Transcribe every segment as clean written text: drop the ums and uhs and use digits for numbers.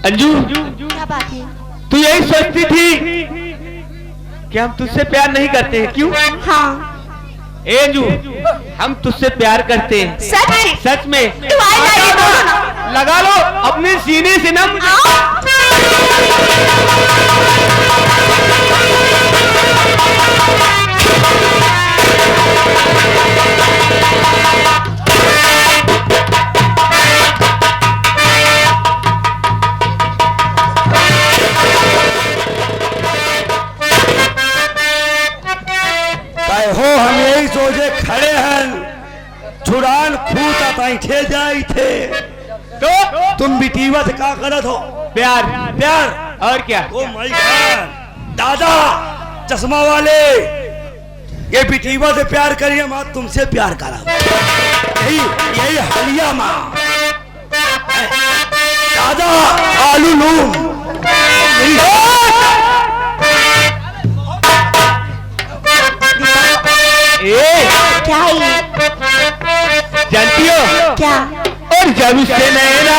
अंजू, क्या बात है? तू यही सोचती थी कि हम तुझसे प्यार नहीं करते हैं, क्यों? हाँ। ए अंजू, हम तुझसे प्यार करते हैं। सच? सच में। तो आइए लगा लो अपने सीने से ना मुझे। हो हम यही सोचे खड़े हैं छुड़ान खूता बैठे जाए थे तो तुम बिटीवा से क्या करत हो? प्यार। प्यार और क्या? ओ माय गॉड दादा चश्मा वाले, ये बिटीवा से प्यार करिए माँ तुमसे प्यार करा। यही यही हलिया माँ दादा आलू लूम क्या है? जानती हो क्या? और जब से नैना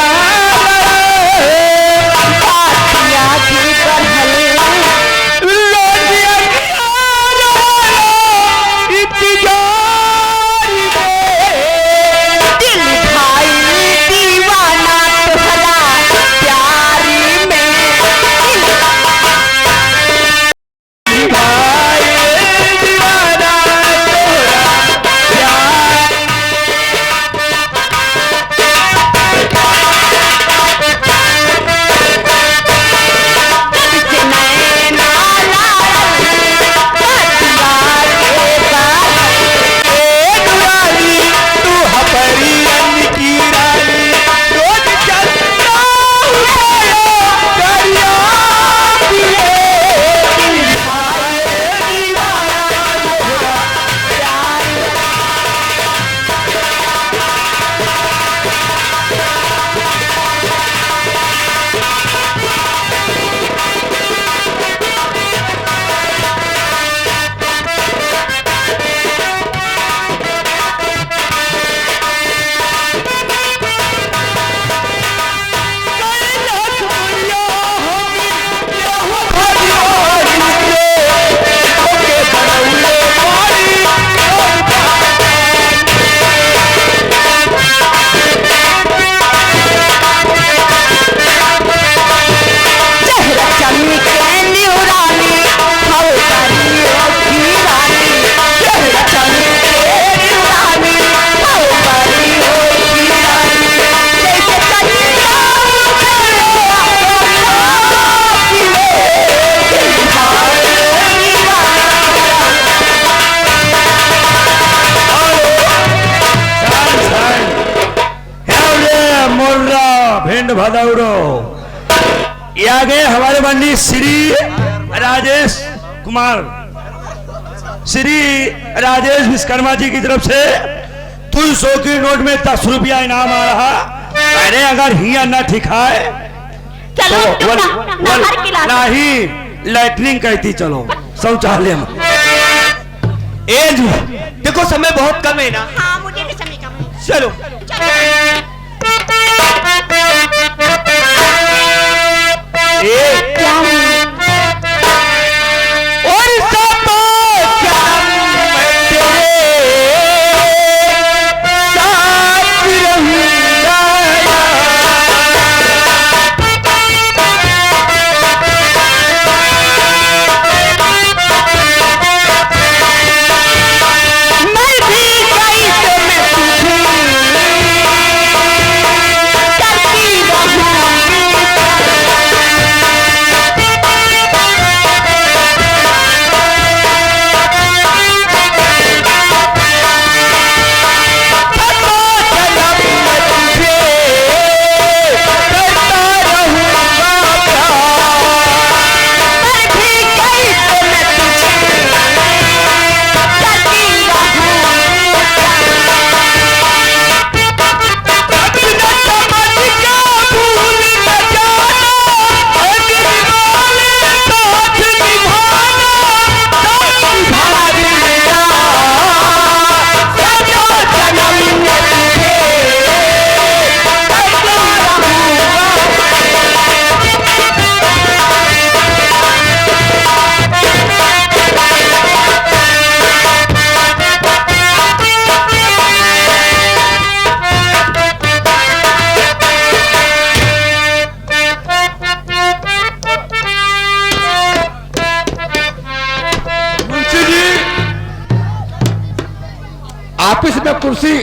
भदौड़ो ये आ गए हमारे मंडी श्री राजेश कुमार, श्री राजेश विश्वकर्मा जी की तरफ से 200 की नोट में 10 रुपया इनाम आ रहा। अरे अगर हिया न ठिकाए तो नहीं लैटरिंग कहती चलो शौचालय में। एज देखो समय बहुत कम है ना। हाँ मुझे भी समय कम है। चलो क्या है? और सब कुर्सी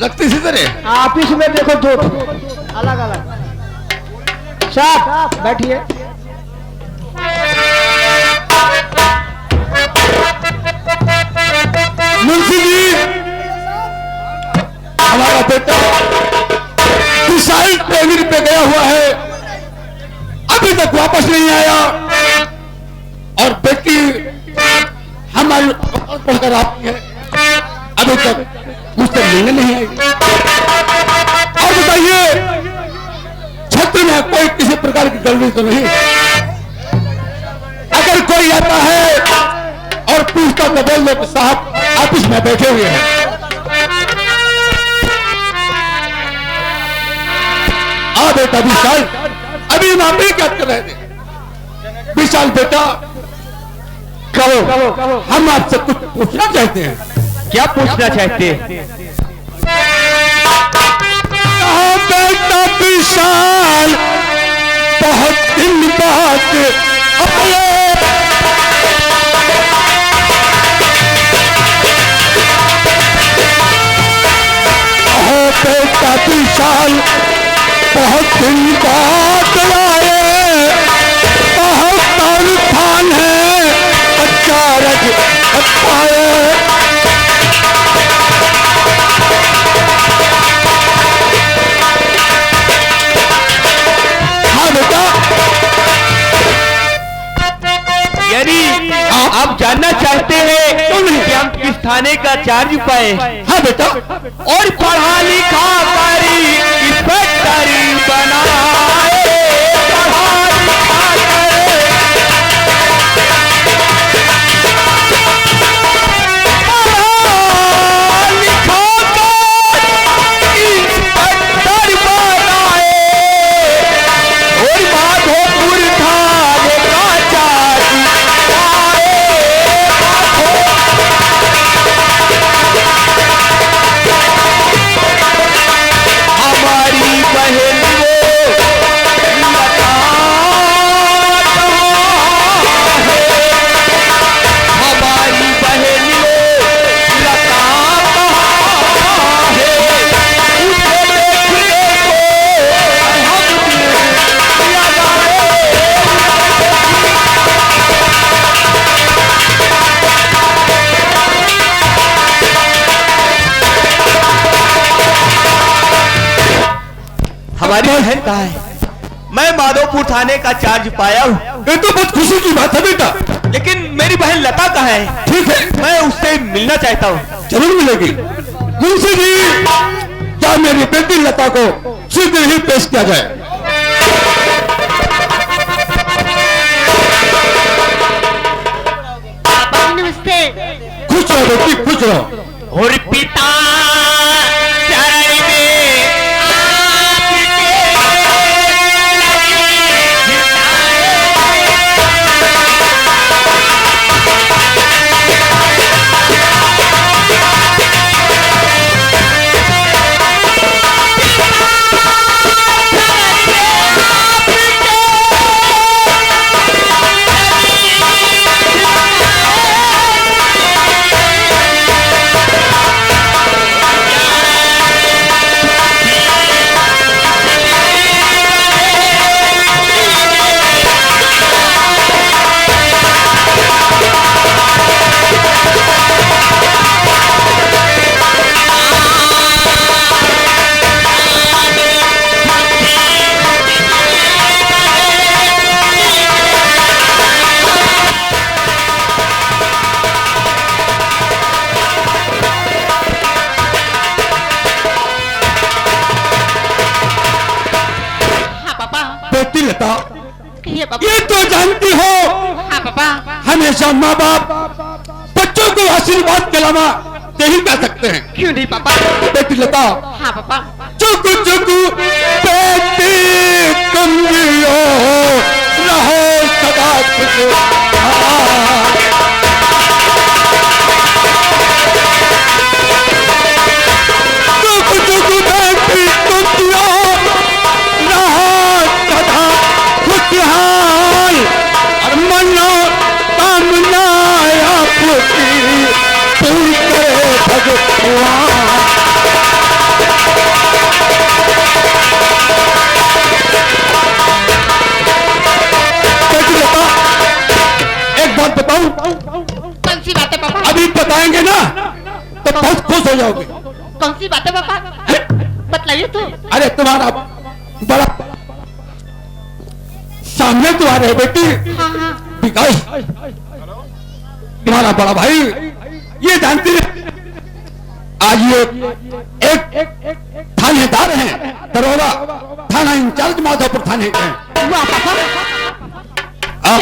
लगती सी तरह। ऑफिस में देखो दो अलग अलग। साहब बैठिए। मुंशी जी, हमारा बेटा मिसाइल ट्रेनिंग पे गया हुआ है, अभी तक वापस नहीं आया, और बेटी हमारी पढ़कर आती है, अभी तक मुझसे मिलने नहीं आई। और बताइए, छत्र में कोई किसी प्रकार की गड़बड़ी तो नहीं? अगर कोई आता है और पूछता तो बोल दो कि साहब ऑफिस में बैठे हुए हैं। आ बेटा विशाल, अभी हम आप ही क्या कर रहे थे? विशाल बेटा, कहो, हम आपसे कुछ पूछना चाहते हैं। क्या पूछना चाहते हैं? कहा बेटा विशाल, बहुत दिन बाद अपने बेटा विशाल, बहुत दिन बाद आए, बहुत तूफान है, अचारक पाए। हाँ बेटा, यानी आप जानना चाहते हैं कि हम किस थाने का चार्ज पाए? हाँ बेटा, और पढ़ा लिखा करी इंस्पेक्टरी बनाए, पढ़ा लिखा करे, पढ़ा लिखा कर इंस्पेक्टर बनाए, और माधोपुर थाने का चार्ज पाए। हमारी बहन वो लता कहाँ है? हमारी बहन वो लता कहाँ है? उसे देखने को हम दिल लगाए। हमारी बहन कहाँ है? मैं माधोपुर थाने का चार्ज पाया हूँ। ये तो बहुत खुशी की बात है बेटा। लेकिन मेरी बहन लता कहाँ है? ठीक है, मैं उससे मिलना चाहता हूँ। जरूर मिलेगी। मुंशी जी, क्या मेरी बेटी लता को शीघ्र ही पेश किया जाए? पापा नमस्ते। खुश रहो बेटी, खुश रहो। और पिता चरण में बेटी लता, कहिए पापा। ये तो जानती हो, हाँ पापा। हमेशा माँ बाप बच्चों को आशीर्वाद के अलावा यही कह सकते हैं। क्यों नहीं पापा? बेटी लता, हाँ पापा। चुक चुक बेटी तुम जियो, रहो सदा खुशहाल। चुक चुक बेटी तुम जियो, रहो सदा खुशहाल। और मनो कामना आपकी पूरी करे भगवान। जाएंगे ना तो बहुत खुश हो जाओगे। कौन सी बात है पापा, बतलाइए तो। अरे तुम्हारा बड़ा सामने तुम्हारे बेटी हाँ हाँ विकास, तुम्हारा बड़ा भाई, ये जानती है आज ये एक थानेदार हैं, दरोगा थाना इंचार्ज माधोपुर थाने के हैं। वाह पापा, हाँ,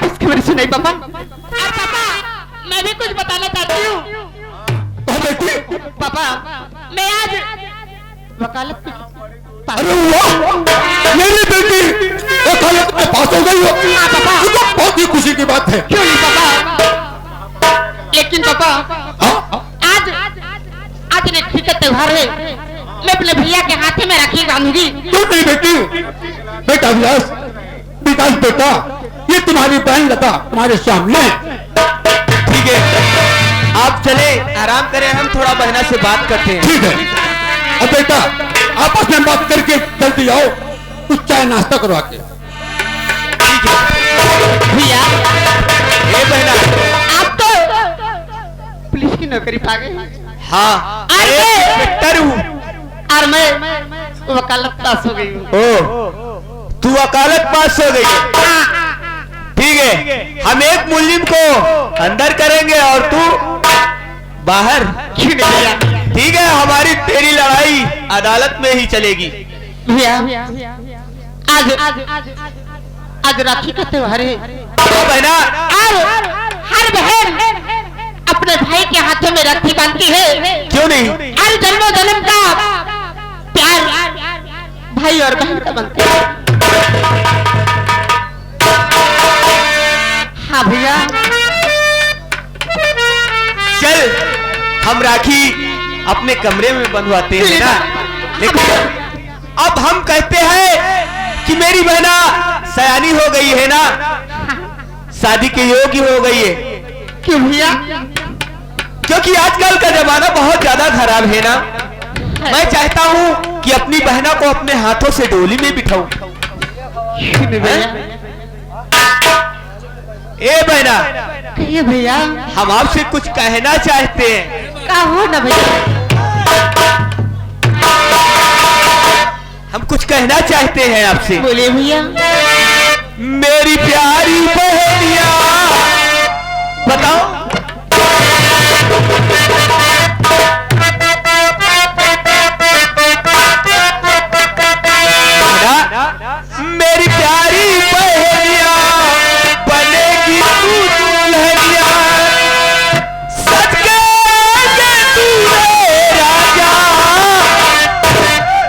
इसकी मेरी सुनाई पापा। और पापा मैं भी कुछ बताना चाहती हूँ। तो बेटी, पापा मैं आज वकालत अरे वाह, मेरी बेटी वकालत में पास हो गई हो, हाँ पापा। ये तो बहुत ही खुशी की बात है। क्यों नहीं पापा, लेकिन पापा हाँ, आज आज राखी का त्योहार है, मैं अपने भैया के हाथे में राखी बांधूंगी। क्यों नहीं बेटी, बेटा विकास, विकास बेटा, ये तुम्हारी बहन लता तुम्हारे सामने है। ठीक है, आप चले आराम करें, हम थोड़ा बहना से बात करते हैं। ठीक है, अब बेटा आपस में बात करके जल्दी आओ, कुछ चाय नाश्ता करवा के। भैया ए बहना, आप तो पुलिस की नौकरी पा गए। हाँ अरे! अरे इंस्पेक्टर हूँ। और मैं वकालत पास हो गई हूँ। ओ, तू वकालत पास हो गई है। ठीक है, हम एक मुल्जिम को अंदर करेंगे और तू बाहर। क्यों नहीं भैया? ठीक है, हमारी तेरी लड़ाई अदालत में ही चलेगी। भैया आज राखी का त्योहार है तो बहना, और हर बहन अपने भाई के हाथों में राखी बांधती है। क्यों नहीं? हर जन्मों जन्म का प्यार भाई और बहन का बनता है। हाँ भैया, चल हम राखी अपने कमरे में बंधवाते हैं ना। लेकिन अब हम कहते हैं कि मेरी बहना सयानी हो गई है ना, शादी के योग्य हो गई है। क्यों भैया? क्योंकि आजकल का जमाना बहुत ज्यादा खराब है ना। मैं चाहता हूँ कि अपनी बहना को अपने हाथों से डोली में बिठाऊं। ए बहना, कहिए भैया। हम आपसे कुछ कहना चाहते हैं। कहो ना भैया। हम कुछ कहना चाहते हैं आपसे। बोलिए भैया। मेरी प्यारी बहनिया, बताओ मेरी प्यारी बहनिया बनेगी तू दुल्हनिया, सच कहे तू रे राजा,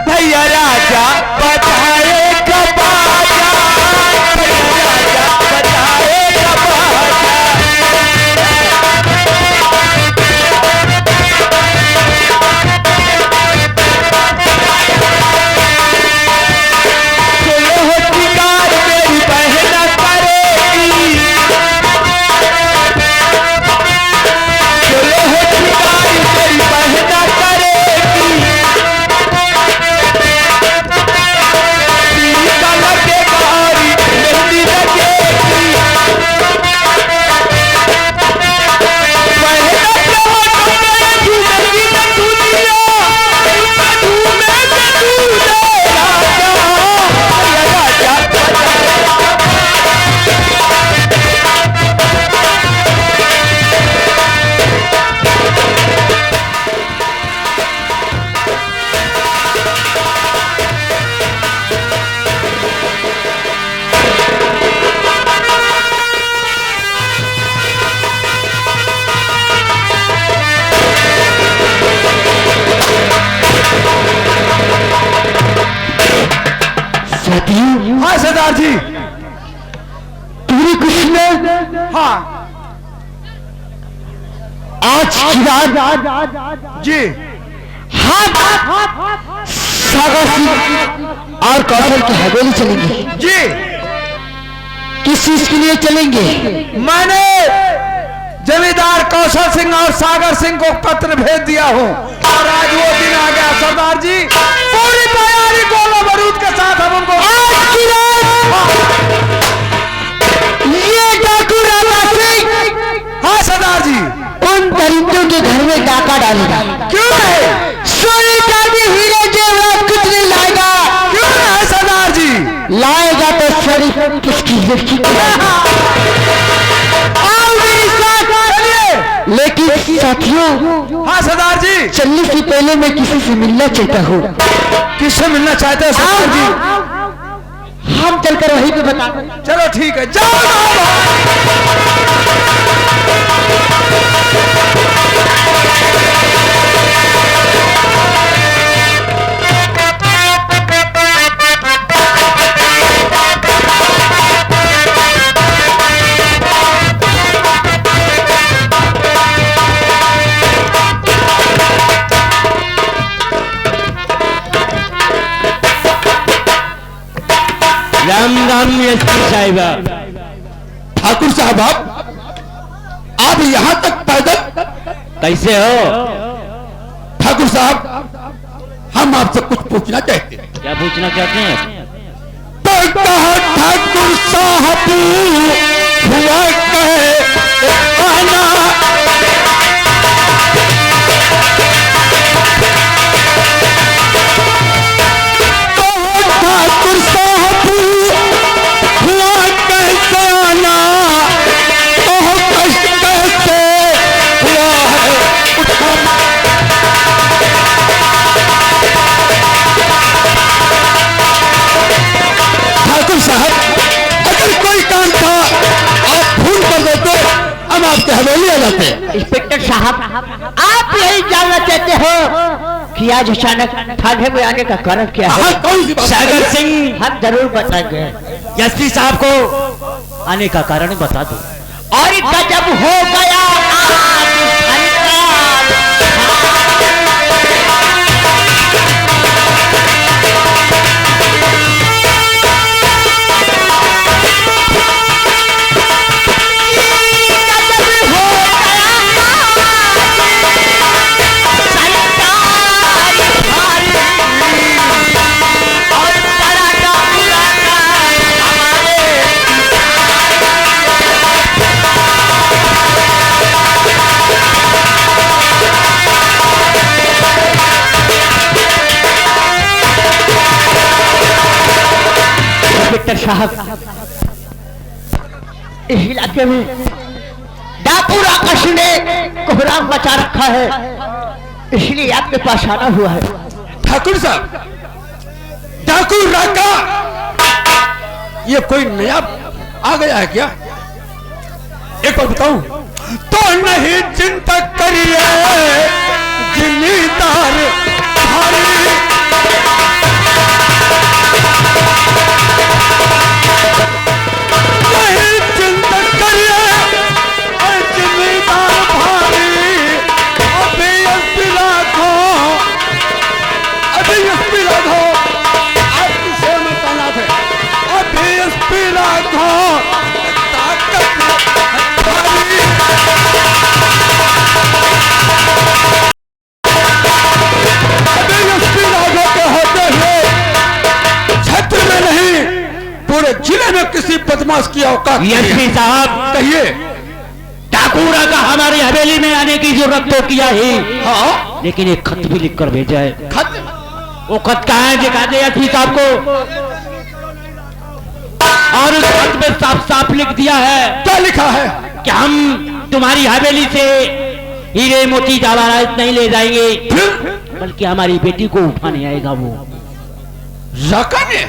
भैया राजा बजाएगा बाजा, भैया राजा बजाएगा बाजा। चलो हो शिकार मेरी बहना करेगी, चलो हो शिकार मेरी बहना करेगी, टीका लगेगा और मेहंदी लगेगी, बहना के होठों में झूलेगी न दुनिया, झूमेगा दूल्हे राजा, भैया राजा हाँ सरदार जी। पूरी खुशी में हाँ आज की रात जी। हम सागर सिंह और कौशल की हवेली चलेंगे। जी, किस चीज के लिए चलेंगे? मैंने जमींदार कौशल सिंह और सागर सिंह को पत्र भेज दिया हूँ और आज वो दिन आ गया सरदार जी। पूरी तैयारी गोला बारूद के साथ हम उनको आज की रात ये डाकू राजा सिंह, हाँ सरदार जी, उन दरिंदों घर में डाका डालेगा। क्यों नहीं? सोने चांदी हीरे जेवरात कुछ नहीं लाएगा। क्यों नहीं सरदार जी? लाएगा तो शरीफ किसकी लड़की को लाएगा। आओ मेरे साथ। लेकिन साथियों, हाँ सरदार जी, चलने से पहले मैं किसी से मिलना चाहता हूँ। किससे मिलना चाहते हैं सरदार जी? हम चलकर वहीं पे बता। चलो ठीक है, जाओ राम राम एसपी साहिबा। ठाकुर साहब आप यहाँ तक पैदल? कैसे हो? ठाकुर साहब हम आपसे कुछ पूछना चाहते हैं। क्या पूछना चाहते हैं? तो कहा ठाकुर साहब हुआ कहे आना, तो ठाकुर साहब हुआ कैसे आना, तो कष्ट कैसे हुआ है उठाना। ठाकुर साहब अगर कोई काम था आप फोन कर देते, हम आपके हवेली आ जाते। इंस्पेक्टर साहब, आप यही जानना चाहते हो कि आज अचानक थाने में आने का कारण क्या है? हाँ, कौन सी बात? सागर सिंह, हम जरूर बताएंगे। एसपी साहब को आने का कारण बता दो। और गजब हो गया इंस्पेक्टर साहब, इस इलाके में डाकू राकेश ने कोहराम मचा रखा है, इसलिए आपके पास आना हुआ है। ठाकुर साहब, डाकू राका ये कोई नया आ गया है क्या? एक बार बताऊं तो नहीं चिंता करिए जिम्मेदार भारी, नहीं चिंता करिए जिम्मेदार भारी। अभी एसपी राघो आपकी सेवा में तैनात है। अभी एसपी राघो ताकत भारी, अभी एसपी राघो के होते हुए क्षेत्र में नहीं पूरे जिले में किसी बदमाश की औकात नहीं है। एसपी साहब, कहिए। ठाकुरा का हमारी हवेली में आने की जरूरत तो किया ही, हाँ, लेकिन एक खत भी लिख कर भेजा है। खत? वो खत कहाँ है? दिखा दे एसपी साहब को। और उस खत में साफ साफ लिख दिया है क्या लिखा है? कि हम तुम्हारी हवेली से हीरे मोती जवाहरात नहीं ले जाएंगे, फिर बल्कि हमारी बेटी को उठाने आएगा वो। राका ने?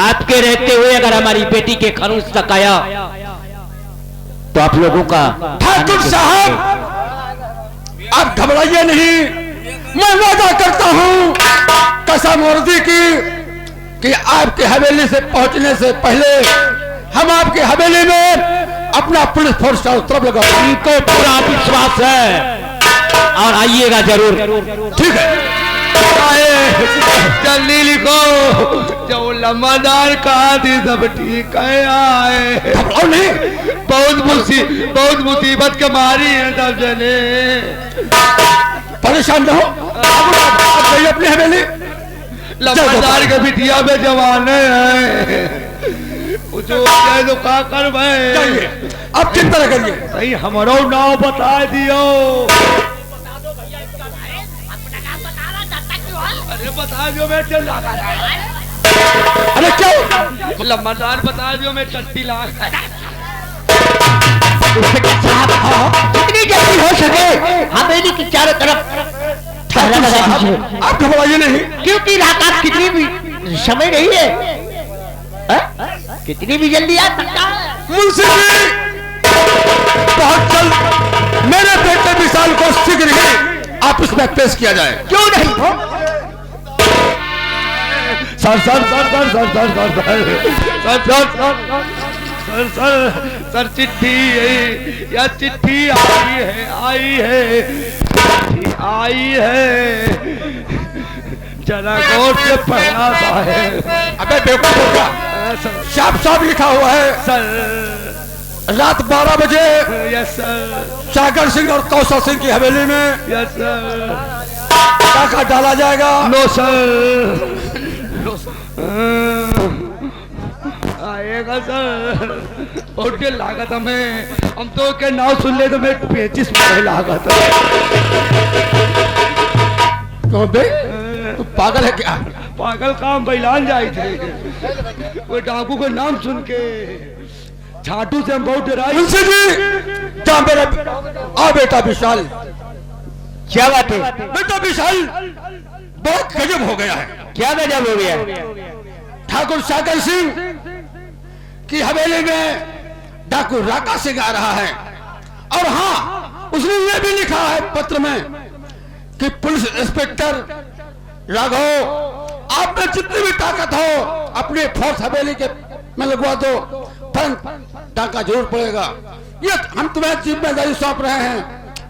आपके रहते हुए अगर हमारी बेटी के खरूज तक आया तो आप लोगों का। ठाकुर साहब आप घबराइए नहीं, मैं वादा करता हूं कसम वर्दी की कि आपके हवेली से पहुंचने से पहले हम आपके हवेली में अपना पुलिस फोर्स चारों तरफ लगा। हमको पूरा विश्वास है और आइएगा जरूर। ठीक है, जल्दी लिखो, जो लम्बादार कहा थी सब ठीक है। आए घबराओ नहीं, बहुत मुसीबत के मारी है सब जने। परेशान न हो, आप जाइए अपनी हवेली। लम्बादार के बिटिया में जवाने हैं, जो जाए तो का कर भाई जाइए, आप चिंता न करिए। सही हमारो नाम बता दियो। अरे बता दियो मैं चल लगा। अरे क्या लम्बादार बता दियो मैं चट्टी लाग। साहब जितनी जल्दी हो सके हवेली की चारों तरफ ठहरा लगा दीजिए, आप घबराइए नहीं। क्योंकि रात आप कितनी भी समय नहीं है, कितनी भी जल्दी आ सकता है। मुंशी जी बहुत जल्द मेरे बेटे विशाल को शीघ्र ही आप इसमें पेश किया जाए। क्यों नहीं हो? Sir sir sir sir sir sir sir sir sir sir sir चिट्ठी या चिट्ठी आई है जरा गौर से पढ़ना है। अबे बेवकूफ होगा, साफ साफ लिखा हुआ है सर रात 12 बजे यस सर सागर सिंह और कौशल सिंह की हवेली में यस सर टाका डाला जाएगा। नो सर आएगा सर। और के लागत हमें हम तो के नाव सुन ले तो मैं 25 में लागत क्यों बे तू पागल है क्या? पागल काम बैलान जाए थे वो डाकू का नाम सुन के झाटू से हम बहुत डराई। मुंशी जी जा मेरा आ बेटा विशाल। क्या बात है? बेटा विशाल बहुत गजब हो गया है। क्या गजब हो गया? ठाकुर सागर सिंह की हवेली में डाकू राका सिंह आ रहा है। और हाँ उसने ये भी लिखा है पत्र में कि पुलिस इंस्पेक्टर राघव आप में जितनी भी ताकत हो अपने फोर्स हवेली के में लगवा दो, टाका जरूर पड़ेगा। ये हम तुम्हें जिम्मेदारी सौंप रहे हैं।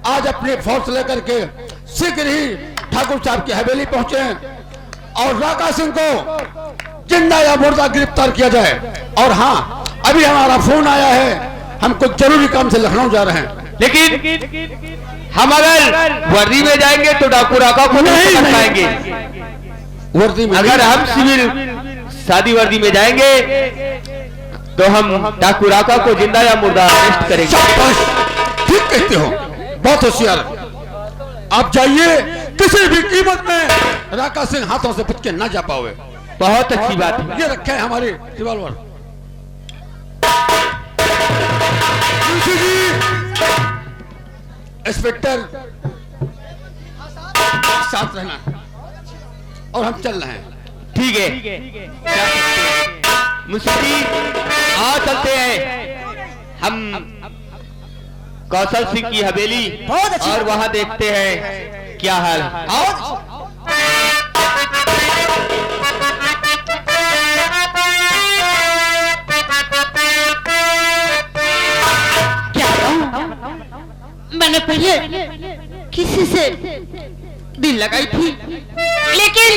आज अपने फोर्स लेकर के शीघ्र ही ठाकुर साहब की हवेली पहुंचे और राका सिंह को जिंदा या मुर्दा गिरफ्तार किया जाए। और हाँ अभी हमारा फोन आया है, हम कुछ जरूरी काम से लखनऊ जा रहे हैं। लेकिन हम अगर वर्दी में जाएंगे तो डाकू राका को नहीं पकड़ पाएंगे। वर्दी में अगर हम सिविल शादी वर्दी में जाएंगे तो हम डाकू राका को जिंदा या मुर्दा अरेस्ट करेंगे। शाबाश, ठीक कहते हो, बहुत होशियार। आप जाइए, किसी भी कीमत में राका सिंह हाथों से बच के ना जा पाओगे। बहुत अच्छी बात है। ये रखे है हमारी रिवॉल्वर। इंस्पेक्टर साथ रहना और हम चल रहे हैं। ठीक है मुंशी जी आओ चलते हैं हम कौशल सिंह की हवेली और वहां देखते हैं क्या हाल है। आओ। मैंने पहले किसी से दिल लगाई थी लेकिन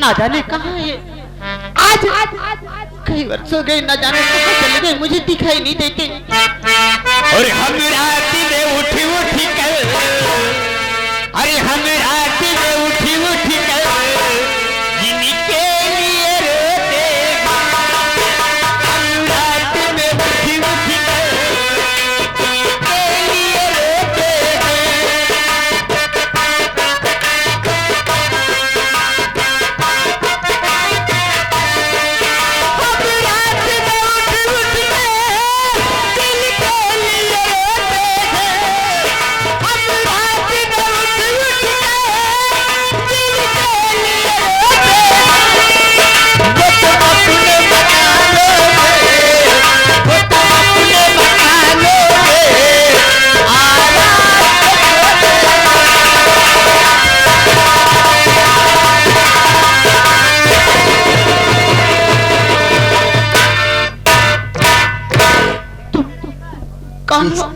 ना जाने कहाँ है। आज कई वर्ष हो गए, ना जाने कहाँ चले गए, मुझे दिखाई नहीं देते। और हम रात में उठी उठी कर, अरे हम रात में उठी उठी कर जिनके लिए रोते, हम रात में उठी उठी कर जिनके लिए रोते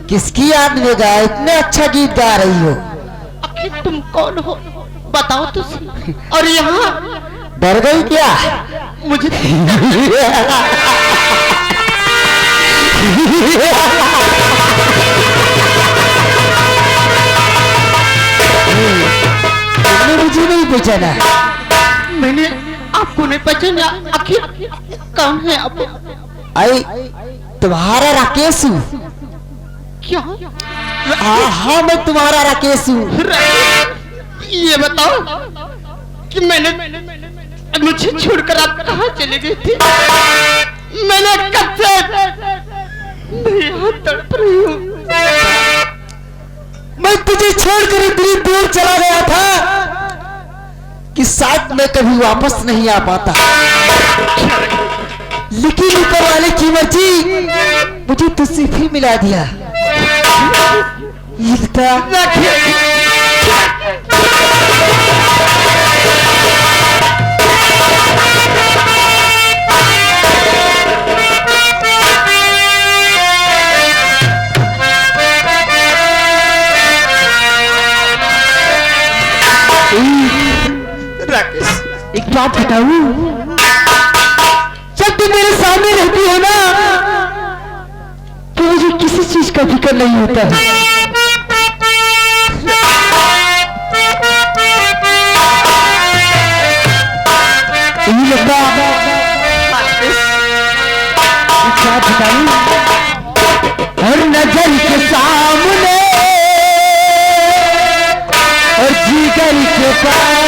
किसकी याद में गा इतना अच्छा गीत गा रही हो? आखिर तुम कौन हो बताओ तो सही। और यहाँ डर गई क्या? मुझे तुमने मुझे नहीं पहचाना? मैंने आपको नहीं पहचाना। आखिर कौन है आप? आई तुम्हारा राकेश हूँ। क्या? हाँ मैं तुम्हारा राकेश हूँ। ये बताओ कि मैंने मुझे छोड़कर आप कहाँ चले गए थे? मैंने कब से मैं यहाँ तड़प रही हूँ। मैं तुझे छोड़कर इतनी दूर चला गया था कि शायद मैं कभी वापस नहीं आ पाता, लेकिन ऊपर वाले की मर्जी मुझे तुझसे फिर मिला दिया। राकेश, एक बात बताऊं, जब तुम मेरे सामने रहती हो ना तो मुझे किसी चीज का फिक्र नहीं होता है। यही लगता एक बात बताऊं, और नजर के सामने और जिगर के पास,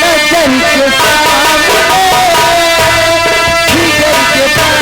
नजर के सामने जिगर के पास।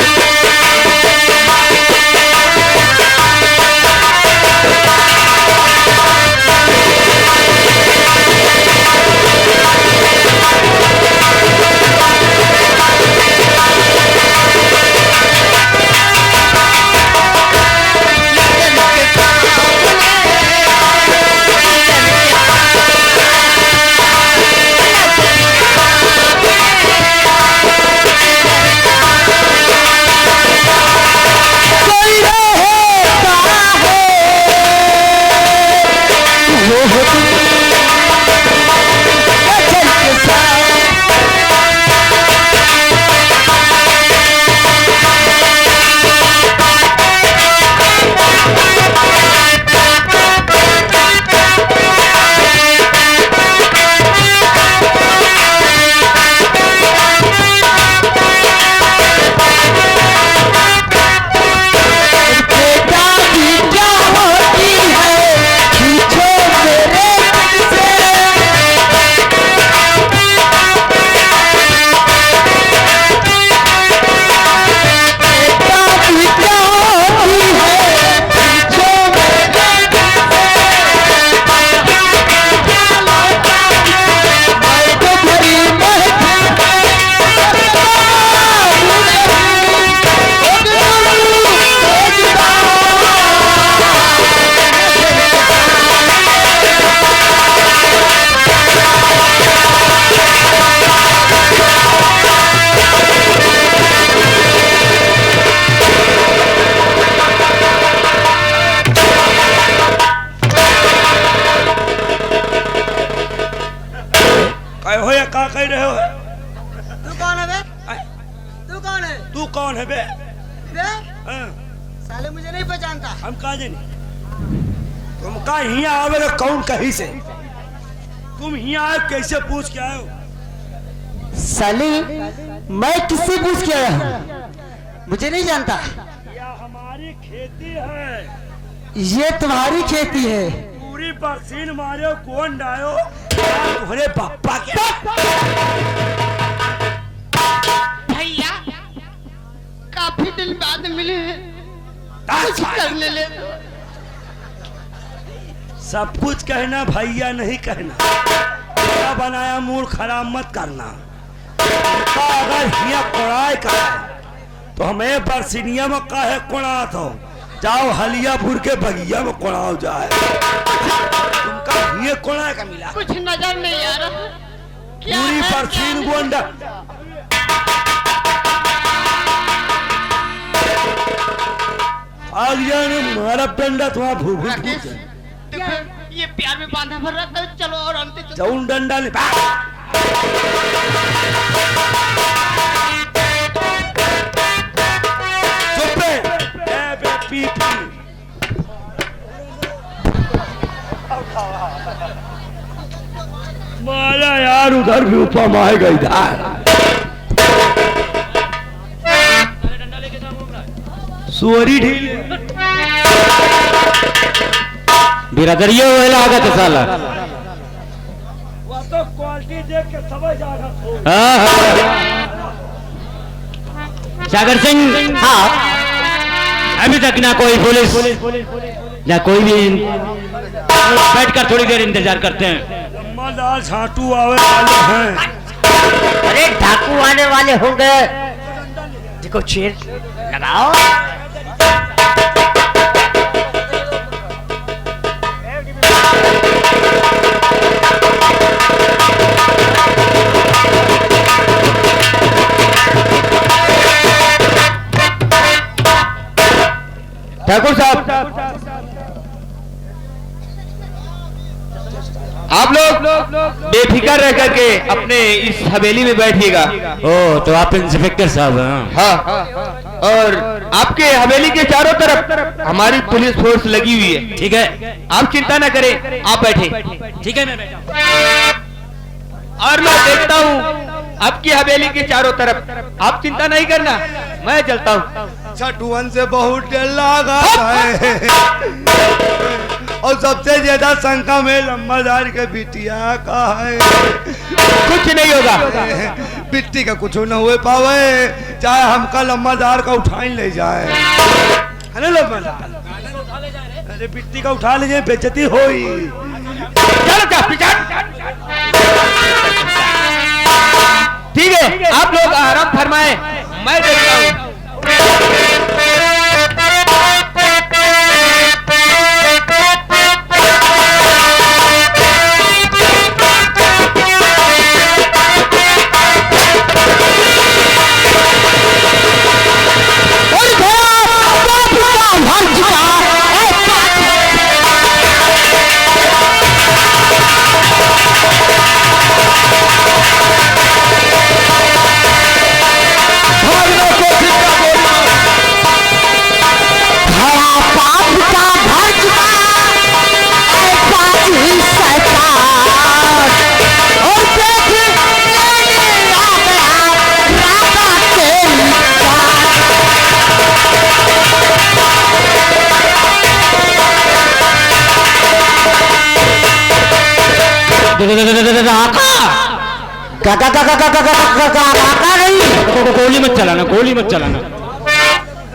हो या का कह रहे हो? तू कौन है बे? तू कौन है? तू कौन है बे? बे? हाँ, साले मुझे नहीं पहचानता। हम कहा जानी तुम का यहाँ आवे तो कौन कहीं से? तुम यहाँ आए कैसे पूछ के आए हो? साली मैं किससे पूछ के आया हूँ? मुझे नहीं जानता। यह हमारी खेती है। ये तुम्हारी खेती है। पूरी बरसीन मारे कौन डायो? तुम्हारे पापा के। भैया काफी दिन बाद मिले हैं, कुछ करने ले दो। सब कुछ कहना भैया नहीं कहना। क्या बनाया मूड खराब मत करना। अगर हिया कोड़ाई का है तो हमें बरसिनिया में काहे कोड़ा तो जाओ हलियापुर के बगिया में कोड़ाओ जाए। तुमका हिया कोड़ा का मिला कुछ नजर नहीं आ रहा। क्या पूरी है, बरसीन क्या है? गोंडा आज ने मारा पेंडा तुम्हारा भूभू राकेश, देखो ये प्यार में बांधा भर रहा था। चलो और अंत चलो। जाऊं डंडा ले चुप रे ए बे पी मारा यार उधर भी ऊपर माएगा इधर सुअरी ढील बिरादरियो होए लागत है साला। वो तो क्वालिटी देख के समझ आगा। सागर सिंह, हाँ, अभी तक ना कोई पुलिस ना कोई भी, बैठकर थोड़ी देर इंतजार करते हैं। लम्बादार छाटू आवे वाले हैं। अरे डाकू आने वाले होंगे, देखो चेर लगाओ। ठाकुर साहब, आप लोग बेफिक्र रह करके अपने इस हवेली में बैठिएगा। ओ तो आप इंस्पेक्टर साहब हैं? हाँ, और आपके हवेली के चारों तरफ हमारी पुलिस फोर्स लगी हुई है। ठीक है, आप चिंता न करें, आप बैठे। ठीक है, मैं बैठा। और मैं देखता हूँ आपकी हवेली के चारों तरफ, आप चिंता नहीं करना, मैं चलता हूँ। छठुअन से बहुत डर लगा है और सबसे ज्यादा शंका में लम्बादार के बिटिया का है। कुछ नहीं होगा, बिट्टी का कुछ न हुए पावे, चाहे हमका लम्बादार का उठाई ले जाए, है ना लम्बादार? अरे बिट्टी का उठा लीजिए, बेइज्जती होई। चलो जा पिछाड़। ठीक है, आप लोग आराम फरमाए, मैं देखता हूँ। काका काका काका काका काका नहीं, गोली मत चलाना, गोली मत चलाना।